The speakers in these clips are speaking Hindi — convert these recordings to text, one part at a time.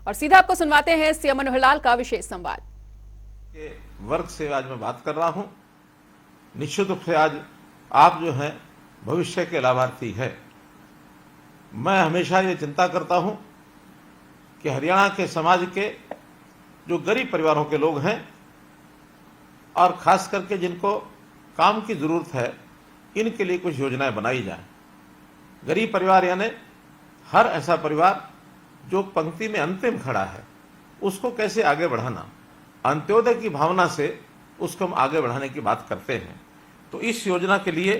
और सीधा आपको सुनवाते हैं सीएम मनोहर लाल का विशेष संवाद। के वर्ग से आज मैं बात कर रहा हूं। निश्चित रूप से आज आप जो हैं भविष्य के लाभार्थी है। मैं हमेशा ये चिंता करता हूं कि हरियाणा के समाज के जो गरीब परिवारों के लोग हैं और खास करके जिनको काम की जरूरत है, इनके लिए कुछ योजनाएं बनाई जाए। गरीब परिवार यानी हर ऐसा परिवार जो पंक्ति में अंतिम खड़ा है, उसको कैसे आगे बढ़ाना, अंत्योदय की भावना से उसको हम आगे बढ़ाने की बात करते हैं। तो इस योजना के लिए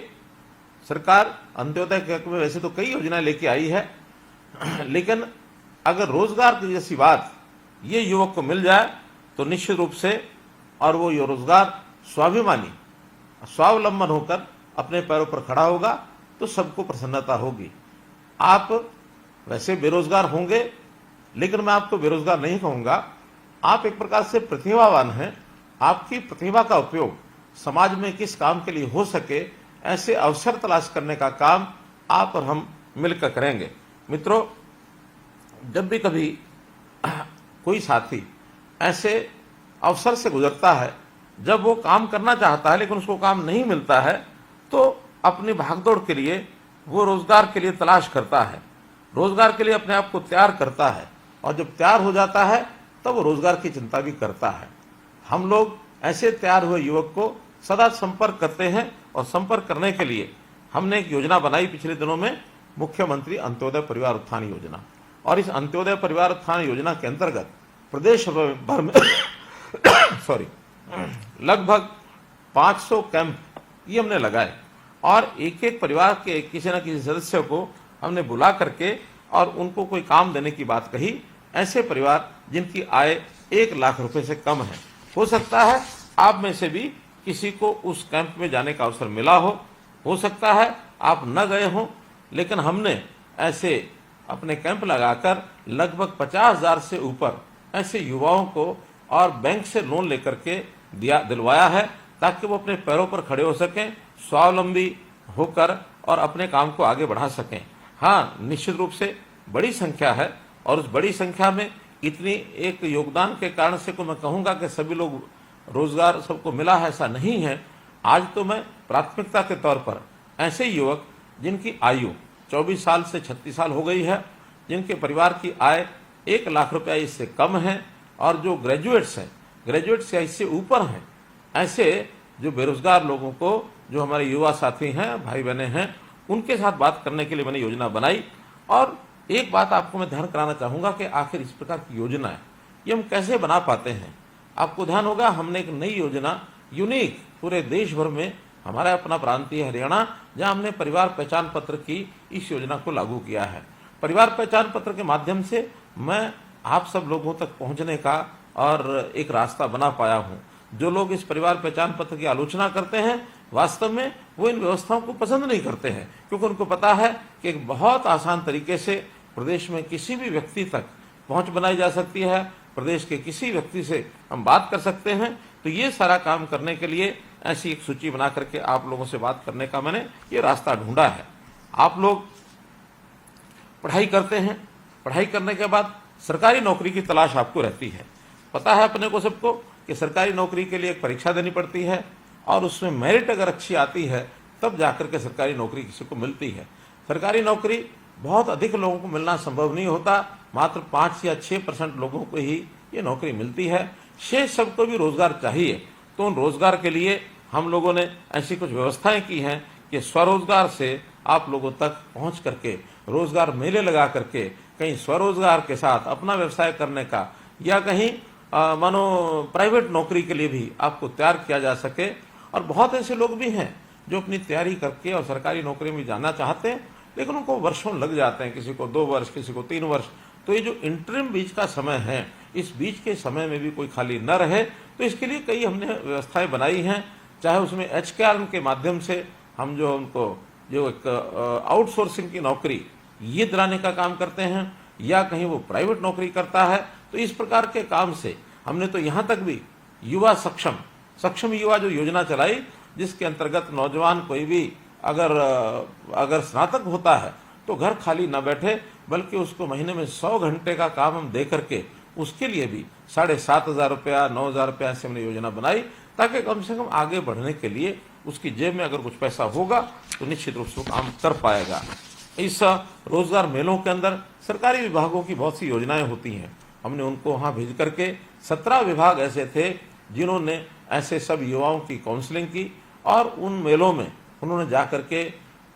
सरकार अंत्योदय के हक में वैसे तो कई योजनाएं लेके आई है, लेकिन अगर रोजगार की जैसी बात ये युवक को मिल जाए तो निश्चित रूप से और वो ये रोजगार स्वाभिमानी स्वावलंबन होकर अपने पैरों पर खड़ा होगा तो सबको प्रसन्नता होगी। आप वैसे बेरोजगार होंगे, लेकिन मैं आपको बेरोजगार नहीं कहूंगा। आप एक प्रकार से प्रतिभावान हैं। आपकी प्रतिभा का उपयोग समाज में किस काम के लिए हो सके, ऐसे अवसर तलाश करने का काम आप और हम मिलकर करेंगे। मित्रों, जब भी कभी कोई साथी ऐसे अवसर से गुजरता है, जब वो काम करना चाहता है लेकिन उसको काम नहीं मिलता है, तो अपनी भागदौड़ के लिए वो रोजगार के लिए तलाश करता है, रोजगार के लिए अपने आप को तैयार करता है, और जब तैयार हो जाता है तब वो रोजगार की चिंता भी करता है। हम लोग ऐसे तैयार हुए युवक को सदा संपर्क करते हैं, और संपर्क करने के लिए हमने एक योजना बनाई पिछले दिनों में, मुख्यमंत्री अंत्योदय परिवार उत्थान योजना। और इस अंत्योदय परिवार उत्थान योजना के अंतर्गत प्रदेश भर में लगभग 500 कैंप ये हमने लगाए, और एक एक परिवार के किसी न किसी सदस्य को हमने बुला करके और उनको कोई काम देने की बात कही। ऐसे परिवार जिनकी आय 1 लाख रुपए से कम है, हो सकता है आप में से भी किसी को उस कैंप में जाने का अवसर मिला हो सकता है आप न गए हो, लेकिन हमने ऐसे अपने कैंप लगाकर लगभग 50,000 से ऊपर ऐसे युवाओं को और बैंक से लोन लेकर के दिलवाया है, ताकि वो अपने पैरों पर खड़े हो सकें, स्वावलंबी होकर और अपने काम को आगे बढ़ा सकें। हाँ, निश्चित रूप से बड़ी संख्या है, और उस बड़ी संख्या में इतनी एक योगदान के कारण से को मैं कहूँगा कि सभी लोग रोजगार सबको मिला है, ऐसा नहीं है। आज तो मैं प्राथमिकता के तौर पर ऐसे युवक जिनकी आयु 24 साल से 36 साल हो गई है, जिनके परिवार की आय 1 लाख रुपया इससे कम है, और जो ग्रेजुएट्स हैं, ग्रेजुएट से इससे ऊपर हैं, ऐसे जो बेरोजगार लोगों को, जो हमारे युवा साथी हैं, भाई बहनें हैं, उनके साथ बात करने के लिए मैंने योजना बनाई। और एक बात आपको मैं ध्यान कराना चाहूंगा कि आखिर इस प्रकार की योजना है ये हम कैसे बना पाते हैं। आपको ध्यान होगा, हमने एक नई योजना यूनिक पूरे देश भर में, हमारा अपना प्रांतीय हरियाणा, जहां हमने परिवार पहचान पत्र की इस योजना को लागू किया है। परिवार पहचान पत्र के माध्यम से मैं आप सब लोगों तक पहुंचने का और एक रास्ता बना पाया हूं। जो लोग इस परिवार पहचान पत्र की आलोचना करते हैं, वास्तव में वो इन व्यवस्थाओं को पसंद नहीं करते हैं, क्योंकि उनको पता है कि एक बहुत आसान तरीके से प्रदेश में किसी भी व्यक्ति तक पहुंच बनाई जा सकती है, प्रदेश के किसी व्यक्ति से हम बात कर सकते हैं। तो ये सारा काम करने के लिए ऐसी एक सूची बना करके आप लोगों से बात करने का मैंने ये रास्ता ढूंढा है। आप लोग पढ़ाई करते हैं, पढ़ाई करने के बाद सरकारी नौकरी की तलाश आपको रहती है। पता है अपने को सबको कि सरकारी नौकरी के लिए एक परीक्षा देनी पड़ती है, और उसमें मेरिट अगर अच्छी आती है तब जाकर के सरकारी नौकरी किसी को मिलती है। सरकारी नौकरी बहुत अधिक लोगों को मिलना संभव नहीं होता, मात्र 5 या 6% लोगों को ही ये नौकरी मिलती है। शेष सबको भी रोजगार चाहिए। तो उन रोजगार के लिए हम लोगों ने ऐसी कुछ व्यवस्थाएं की हैं कि स्वरोजगार से आप लोगों तक पहुंच करके, रोजगार मेले लगा करके, कहीं स्वरोजगार के साथ अपना व्यवसाय करने का, या कहीं मानो प्राइवेट नौकरी के लिए भी आपको तैयार किया जा सके। और बहुत ऐसे लोग भी हैं जो अपनी तैयारी करके और सरकारी नौकरी में जाना चाहते हैं, लेकिन उनको वर्षों लग जाते हैं, किसी को 2 वर्ष, किसी को 3 वर्ष। तो ये जो इंटरिम बीच का समय है, इस बीच के समय में भी कोई खाली न रहे, तो इसके लिए कई हमने व्यवस्थाएं बनाई हैं। चाहे उसमें HKR के माध्यम से हम जो उनको जो एक आउटसोर्सिंग की नौकरी ये दिलाने का काम करते हैं, या कहीं वो प्राइवेट नौकरी करता है। तो इस प्रकार के काम से हमने तो यहाँ तक भी युवा सक्षम युवा जो योजना चलाई, जिसके अंतर्गत नौजवान कोई भी अगर स्नातक होता है तो घर खाली न बैठे, बल्कि उसको महीने में 100 घंटे का काम हम दे करके उसके लिए भी 7,500 रुपया 9,000 रुपया ऐसे हमने योजना बनाई, ताकि कम से कम आगे बढ़ने के लिए उसकी जेब में अगर कुछ पैसा होगा तो निश्चित रूप से वो काम कर पाएगा। इस रोजगार मेलों के अंदर सरकारी विभागों की बहुत सी योजनाएं होती हैं। हमने उनको वहां भेज करके 17 विभाग ऐसे थे जिन्होंने ऐसे सब युवाओं की काउंसलिंग की, और उन मेलों में उन्होंने जा करके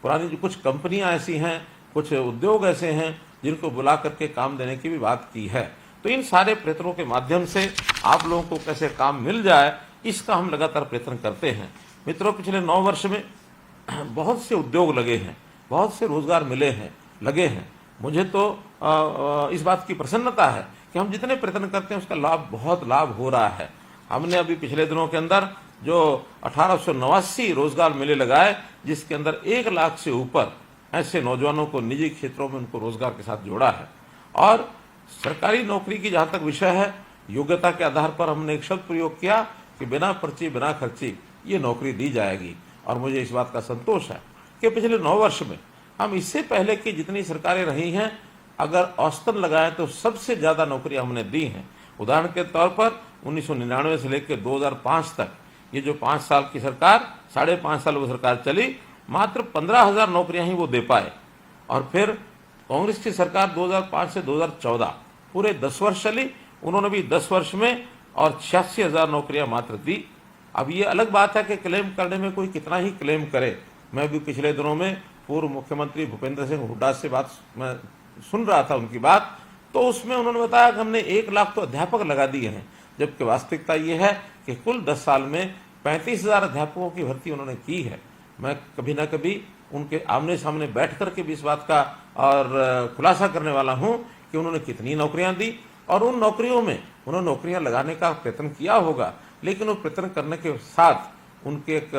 पुरानी जो कुछ कंपनियां ऐसी हैं, कुछ उद्योग ऐसे हैं जिनको बुला करके काम देने की भी बात की है। तो इन सारे प्रयत्नों के माध्यम से आप लोगों को कैसे काम मिल जाए, इसका हम लगातार प्रयत्न करते हैं। मित्रों, पिछले 9 वर्ष में बहुत से उद्योग लगे हैं, बहुत से रोजगार मिले हैं, लगे हैं। मुझे तो इस बात की प्रसन्नता है कि हम जितने प्रयत्न करते हैं उसका बहुत लाभ हो रहा है। हमने अभी पिछले दिनों के अंदर जो 1889 रोजगार मेले लगाए, जिसके अंदर 1 लाख से ऊपर ऐसे नौजवानों को निजी क्षेत्रों में उनको रोजगार के साथ जोड़ा है। और सरकारी नौकरी की जहां तक विषय है, योग्यता के आधार पर हमने एक शब्द प्रयोग किया कि बिना पर्ची बिना खर्ची ये नौकरी दी जाएगी। और मुझे इस बात का संतोष है कि पिछले 9 वर्ष में हम इससे पहले की जितनी सरकारें रही हैं, अगर औसतन लगाएं तो सबसे ज्यादा नौकरियां हमने दी हैं। उदाहरण के तौर पर 1999 से लेकर 2005 तक ये जो 5 साल की सरकार, 5.5 साल वो सरकार चली, मात्र 15,000 नौकरियां ही वो दे पाए। और फिर कांग्रेस की सरकार 2005 से 2014 पूरे 10 वर्ष चली, उन्होंने भी 10 वर्ष में और 86,000 नौकरियां मात्र दी। अब ये अलग बात है कि क्लेम करने में कोई कितना ही क्लेम करे। मैं भी पिछले दिनों में पूर्व मुख्यमंत्री भूपेंद्र सिंह हुड्डा से बात मैं सुन रहा था, उनकी बात, तो उसमें उन्होंने बताया कि हमने 1 लाख तो अध्यापक लगा दिए हैं, जबकि वास्तविकता ये है कि कुल 10 साल में 35,000 अध्यापकों की भर्ती उन्होंने की है। मैं कभी ना कभी उनके आमने सामने बैठ करके भी इस बात का और खुलासा करने वाला हूं कि उन्होंने कितनी नौकरियां दी, और उन नौकरियों में उन्होंने नौकरियां लगाने का प्रयत्न किया होगा, लेकिन वो प्रयत्न करने के साथ उनके एक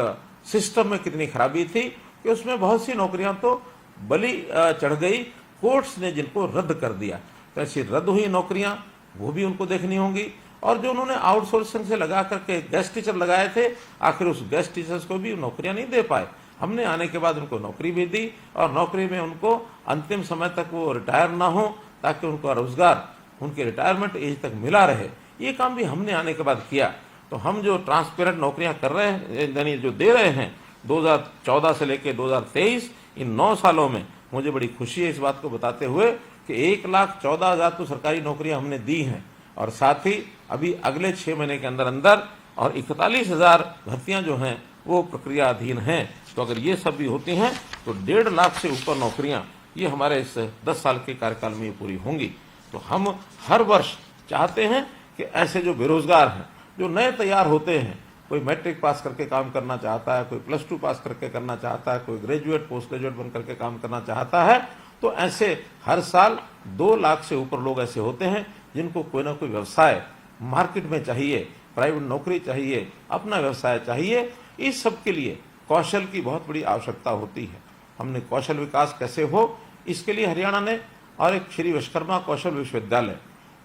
सिस्टम में कितनी खराबी थी कि उसमें बहुत सी नौकरियां तो बलि चढ़ गई, कोर्ट्स ने जिनको रद्द कर दिया। तो ऐसी रद्द हुई नौकरियां वो भी उनको देखनी होंगी। और जो उन्होंने आउटसोर्सिंग से लगा करके गेस्ट टीचर लगाए थे, आखिर उस गेस्ट टीचर्स को भी नौकरियां नहीं दे पाए। हमने आने के बाद उनको नौकरी भी दी, और नौकरी में उनको अंतिम समय तक वो रिटायर ना हो, ताकि उनको रोजगार उनके रिटायरमेंट एज तक मिला रहे। ये काम भी हमने आने के बाद किया। तो हम जो ट्रांसपेरेंट नौकरियां कर रहे हैं, यानी जो दे रहे हैं 2014 से लेकर 2023, इन 9 सालों में मुझे बड़ी खुशी है इस बात को बताते हुए कि 1,14,000 तो सरकारी नौकरियां हमने दी हैं, और साथ ही अभी अगले 6 महीने के अंदर अंदर और 41,000 भर्तियां जो हैं वो प्रक्रियाधीन हैं। तो अगर ये सब भी होती हैं तो 1.5 लाख से ऊपर नौकरियां ये हमारे इस 10 साल के कार्यकाल में ये पूरी होंगी। तो हम हर वर्ष चाहते हैं कि ऐसे जो बेरोजगार हैं, जो नए तैयार होते हैं, कोई मैट्रिक पास करके काम करना चाहता है, कोई +2 पास करके करना चाहता है, कोई ग्रेजुएट पोस्ट ग्रेजुएट बन करके काम करना चाहता है, तो ऐसे हर साल 2 लाख से ऊपर लोग ऐसे होते हैं जिनको कोई ना कोई व्यवसाय मार्केट में चाहिए, प्राइवेट नौकरी चाहिए, अपना व्यवसाय चाहिए। इस सब के लिए कौशल की बहुत बड़ी आवश्यकता होती है। हमने कौशल विकास कैसे हो, इसके लिए हरियाणा ने और एक श्री विश्वकर्मा कौशल विश्वविद्यालय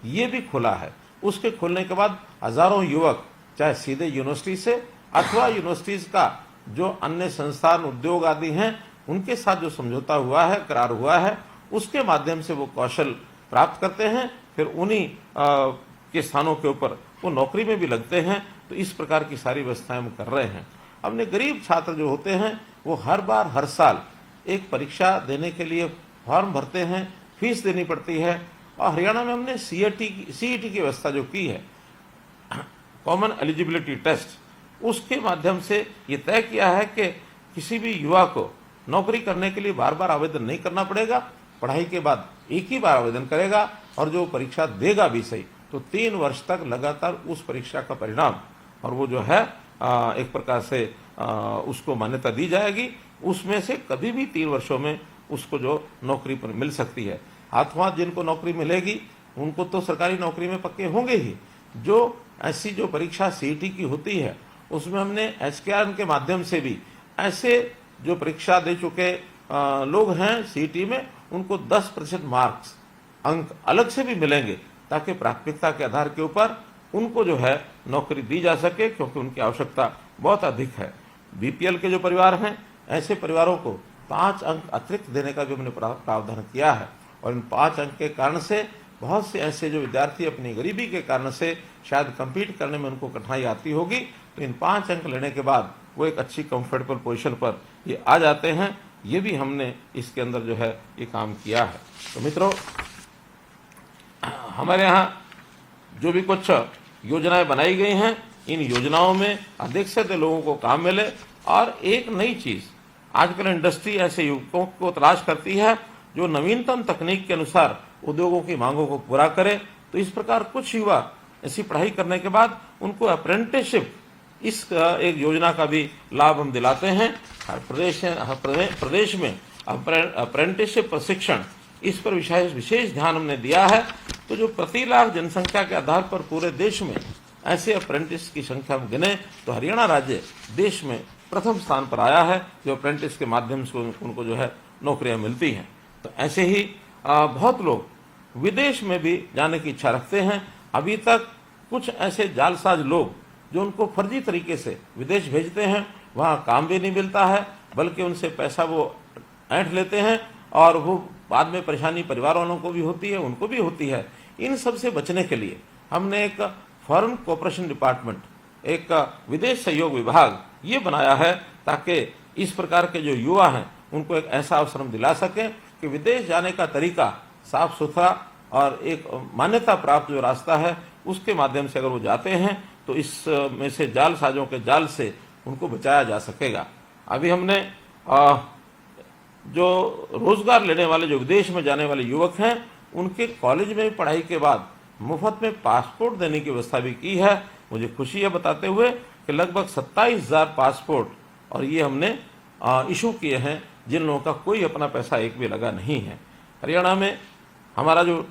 ये भी खोला है। उसके खोलने के बाद हजारों युवक चाहे सीधे यूनिवर्सिटी से अथवा यूनिवर्सिटीज का जो अन्य संस्थान उद्योग आदि हैं उनके साथ जो समझौता हुआ है, करार हुआ है, उसके माध्यम से वो कौशल प्राप्त करते हैं, फिर उन्हीं के स्थानों के ऊपर वो नौकरी में भी लगते हैं। तो इस प्रकार की सारी व्यवस्थाएं हम कर रहे हैं। हमने गरीब छात्र जो होते हैं वो हर बार हर साल एक परीक्षा देने के लिए फॉर्म भरते हैं, फीस देनी पड़ती है। और हरियाणा में हमने सीईटी की व्यवस्था जो की है, कॉमन एलिजिबिलिटी टेस्ट, उसके माध्यम से ये तय किया है कि किसी भी युवा को नौकरी करने के लिए बार बार आवेदन नहीं करना पड़ेगा। पढ़ाई के बाद एक ही बार आवेदन करेगा, और जो परीक्षा देगा भी सही तो 3 वर्ष तक लगातार उस परीक्षा का परिणाम और वो जो है एक प्रकार से उसको मान्यता दी जाएगी। उसमें से कभी भी 3 वर्षों में उसको जो नौकरी पर मिल सकती है। हाथों हाथ जिनको नौकरी मिलेगी उनको तो सरकारी नौकरी में पक्के होंगे ही। जो ऐसी जो परीक्षा सीईटी की होती है उसमें हमने HKRN के माध्यम से भी ऐसे जो परीक्षा दे चुके लोग हैं सीईटी में, उनको 10% मार्क्स अंक अलग से भी मिलेंगे, ताकि प्राथमिकता के आधार के ऊपर उनको जो है नौकरी दी जा सके, क्योंकि उनकी आवश्यकता बहुत अधिक है। बीपीएल के जो परिवार हैं, ऐसे परिवारों को 5 अंक अतिरिक्त देने का भी हमने प्रावधान किया है। और इन 5 अंक के कारण से बहुत से ऐसे जो विद्यार्थी अपनी गरीबी के कारण से शायद compete करने में उनको कठिनाई आती होगी, तो इन 5 अंक लेने के बाद वो एक अच्छी कंफर्टेबल पोजीशन पर ये आ जाते हैं। ये भी हमने इसके अंदर जो है ये काम किया है। तो मित्रों, हमारे यहाँ जो भी कुछ योजनाएं बनाई गई हैं, इन योजनाओं में अधिक से अधिक लोगों को काम मिले। और एक नई चीज, आजकल इंडस्ट्री ऐसे युवकों को तलाश करती है जो नवीनतम तकनीक के अनुसार उद्योगों की मांगों को पूरा करे। तो इस प्रकार कुछ युवा ऐसी पढ़ाई करने के बाद उनको अप्रेंटिसशिप, इस एक योजना का भी लाभ हम दिलाते हैं। हर प्रदेश में अप्रेंटिसशिप प्रशिक्षण, इस पर विशेष ध्यान हमने दिया है। तो जो प्रति लाख जनसंख्या के आधार पर पूरे देश में ऐसे अप्रेंटिस की संख्या में गिने तो हरियाणा राज्य देश में प्रथम स्थान पर आया है, जो अप्रेंटिस के माध्यम से उनको जो है नौकरियां मिलती हैं। तो ऐसे ही बहुत लोग विदेश में भी जाने की इच्छा रखते हैं। अभी तक कुछ ऐसे जालसाज लोग जो उनको फर्जी तरीके से विदेश भेजते हैं, वहाँ काम भी नहीं मिलता है, बल्कि उनसे पैसा वो ऐंठ लेते हैं और वो बाद में परेशानी परिवार वालों को भी होती है, उनको भी होती है। इन सब से बचने के लिए हमने एक फॉरेन कोऑपरेशन डिपार्टमेंट, एक विदेश सहयोग विभाग ये बनाया है, ताकि इस प्रकार के जो युवा हैं उनको एक ऐसा अवसर हम दिला सकें कि विदेश जाने का तरीका साफ सुथरा और एक मान्यता प्राप्त जो रास्ता है उसके माध्यम से अगर वो जाते हैं तो इसमें से जालसाजों के जाल से उनको बचाया जा सकेगा। अभी हमने जो रोजगार लेने वाले, जो विदेश में जाने वाले युवक हैं, उनके कॉलेज में पढ़ाई के बाद मुफ्त में पासपोर्ट देने की व्यवस्था भी की है। मुझे खुशी है बताते हुए कि लगभग 27,000 पासपोर्ट और ये हमने इशू किए हैं, जिन लोगों का कोई अपना पैसा एक भी लगा नहीं है। हरियाणा में हमारा जो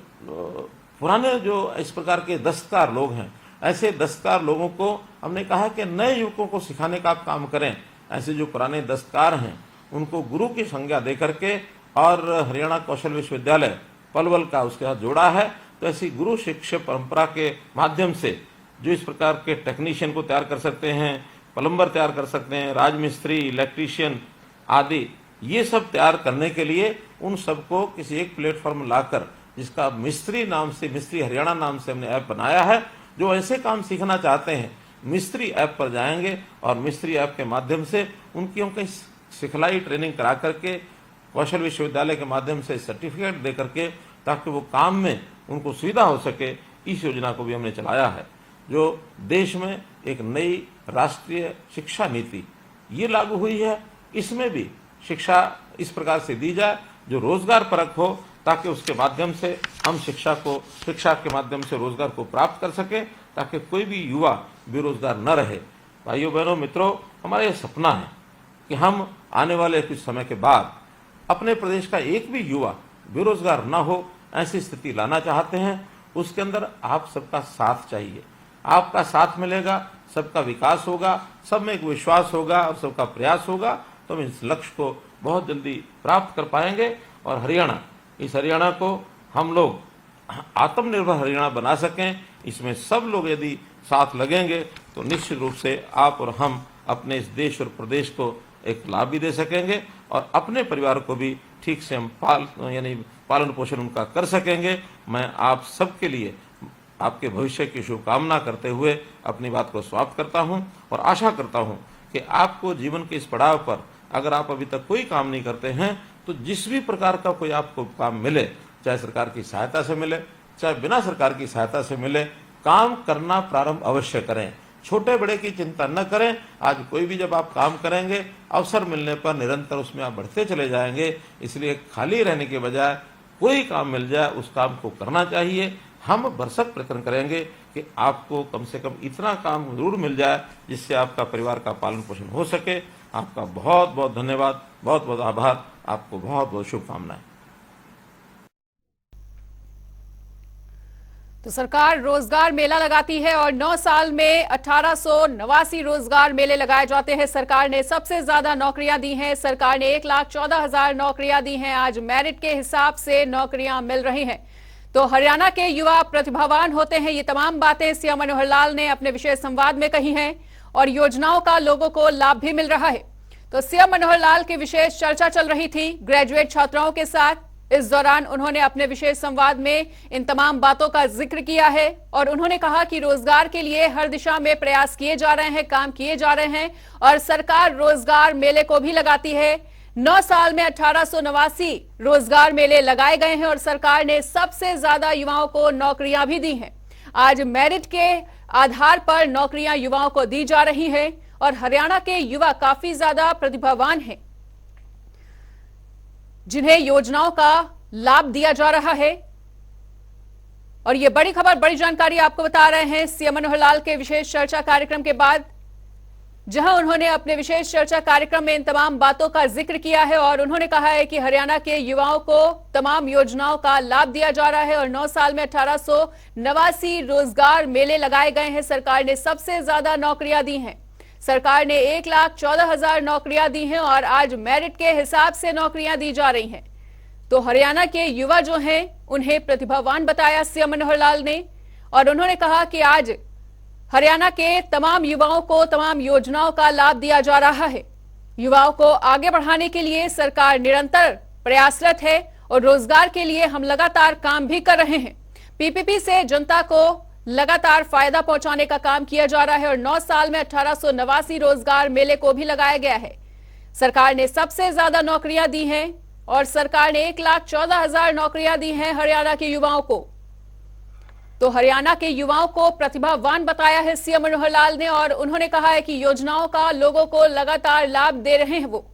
पुराने जो इस प्रकार के दस्तकार लोग हैं, ऐसे दस्तकार लोगों को हमने कहा कि नए युवकों को सिखाने का आप काम करें। ऐसे जो पुराने दस्तकार हैं उनको गुरु की संज्ञा दे करके और हरियाणा कौशल विश्वविद्यालय पलवल का उसके साथ जोड़ा है। तो ऐसी गुरु शिष्य परंपरा के माध्यम से जो इस प्रकार के टेक्नीशियन को तैयार कर सकते हैं, प्लम्बर तैयार कर सकते हैं, राजमिस्त्री, इलेक्ट्रीशियन आदि, ये सब तैयार करने के लिए उन सबको किसी एक प्लेटफॉर्म लाकर, जिसका मिस्त्री नाम से, मिस्त्री हरियाणा नाम से हमने ऐप बनाया है। जो ऐसे काम सीखना चाहते हैं मिस्त्री ऐप पर जाएंगे और मिस्त्री ऐप के माध्यम से उनकी हम कहीं सिखलाई ट्रेनिंग करा करके कौशल विश्वविद्यालय के माध्यम से सर्टिफिकेट दे करके, ताकि वो काम में उनको सुविधा हो सके, इस योजना को भी हमने चलाया है। जो देश में एक नई राष्ट्रीय शिक्षा नीति ये लागू हुई है, इसमें भी शिक्षा इस प्रकार से दी जाए जो रोजगार परक हो, ताकि उसके माध्यम से हम शिक्षा के माध्यम से रोजगार को प्राप्त कर सके, ताकि कोई भी युवा बेरोजगार न रहे। भाइयों बहनों मित्रों, हमारा ये सपना है कि हम आने वाले कुछ समय के बाद अपने प्रदेश का एक भी युवा बेरोजगार न हो, ऐसी स्थिति लाना चाहते हैं। उसके अंदर आप सबका साथ चाहिए। आपका साथ मिलेगा, सबका विकास होगा, सब में एक विश्वास होगा और सबका प्रयास होगा, तो हम इस लक्ष्य को बहुत जल्दी प्राप्त कर पाएंगे। और हरियाणा, इस हरियाणा को हम लोग आत्मनिर्भर हरियाणा बना सकें, इसमें सब लोग यदि साथ लगेंगे तो निश्चित रूप से आप और हम अपने इस देश और प्रदेश को एक लाभ भी दे सकेंगे और अपने परिवार को भी ठीक से हम पालन पोषण उनका कर सकेंगे। मैं आप सबके लिए आपके भविष्य की शुभकामना करते हुए अपनी बात को समाप्त करता हूं और आशा करता हूं कि आपको जीवन के इस पड़ाव पर अगर आप अभी तक कोई काम नहीं करते हैं तो जिस भी प्रकार का कोई आपको काम मिले, चाहे सरकार की सहायता से मिले चाहे बिना सरकार की सहायता से मिले, काम करना प्रारंभ अवश्य करें। छोटे बड़े की चिंता न करें। आज कोई भी जब आप काम करेंगे, अवसर मिलने पर निरंतर उसमें आप बढ़ते चले जाएंगे। इसलिए खाली रहने के बजाय कोई काम मिल जाए उस काम को करना चाहिए। हम भरसक प्रयत्न करेंगे कि आपको कम से कम इतना काम जरूर मिल जाए जिससे आपका परिवार का पालन पोषण हो सके। आपका बहुत बहुत धन्यवाद, बहुत बहुत आभार, आपको बहुत बहुत शुभकामनाएं। तो सरकार रोजगार मेला लगाती है और 9 साल में 1889 रोजगार मेले लगाए जाते हैं। सरकार ने सबसे ज्यादा नौकरियां दी हैं। सरकार ने 1,14,000 नौकरियां दी हैं। आज मेरिट के हिसाब से नौकरियां मिल रही हैं। तो हरियाणा के युवा प्रतिभावान होते हैं। ये तमाम बातें सीएम मनोहर लाल ने अपने विशेष संवाद में कही हैं और योजनाओं का लोगों को लाभ भी मिल रहा है। तो सीएम मनोहर लाल की विशेष चर्चा चल रही थी ग्रेजुएट छात्राओं के साथ। इस दौरान उन्होंने अपने विशेष संवाद में इन तमाम बातों का जिक्र किया है और उन्होंने कहा कि रोजगार के लिए हर दिशा में प्रयास किए जा रहे हैं, काम किए जा रहे हैं और सरकार रोजगार मेले को भी लगाती है। 9 साल में 1889 रोजगार मेले लगाए गए हैं और सरकार ने सबसे ज्यादा युवाओं को नौकरियां भी दी हैं। आज मेरिट के आधार पर नौकरियां युवाओं को दी जा रही हैं और हरियाणा के युवा काफी ज्यादा प्रतिभावान हैं, जिन्हें योजनाओं का लाभ दिया जा रहा है। और ये बड़ी खबर, बड़ी जानकारी आपको बता रहे हैं सीएम मनोहर लाल के विशेष चर्चा कार्यक्रम के बाद, जहां उन्होंने अपने विशेष चर्चा कार्यक्रम में इन तमाम बातों का जिक्र किया है और उन्होंने कहा है कि हरियाणा के युवाओं को तमाम योजनाओं का लाभ दिया जा रहा है और 9 साल में 1889 रोजगार मेले लगाए गए हैं। सरकार ने सबसे ज्यादा नौकरियां दी हैं। सरकार ने 1,14,000 नौकरियां दी हैं और आज मेरिट के हिसाब से नौकरियां दी जा रही हैं। तो हरियाणा के युवा जो हैं उन्हें प्रतिभावान बताया सीएम मनोहर लाल ने और उन्होंने कहा कि आज हरियाणा के तमाम युवाओं को तमाम योजनाओं का लाभ दिया जा रहा है। युवाओं को आगे बढ़ाने के लिए सरकार निरंतर प्रयासरत है और रोजगार के लिए हम लगातार काम भी कर रहे हैं। पीपीपी से जनता को लगातार फायदा पहुंचाने का काम किया जा रहा है और 9 साल में 1889 रोजगार मेले को भी लगाया गया है। सरकार ने सबसे ज्यादा नौकरियां दी हैं और सरकार ने 1,14,000 नौकरियां दी हैं हरियाणा के युवाओं को। तो हरियाणा के युवाओं को प्रतिभावान बताया है सीएम मनोहर लाल ने और उन्होंने कहा है कि योजनाओं का लोगों को लगातार लाभ दे रहे हैं वो।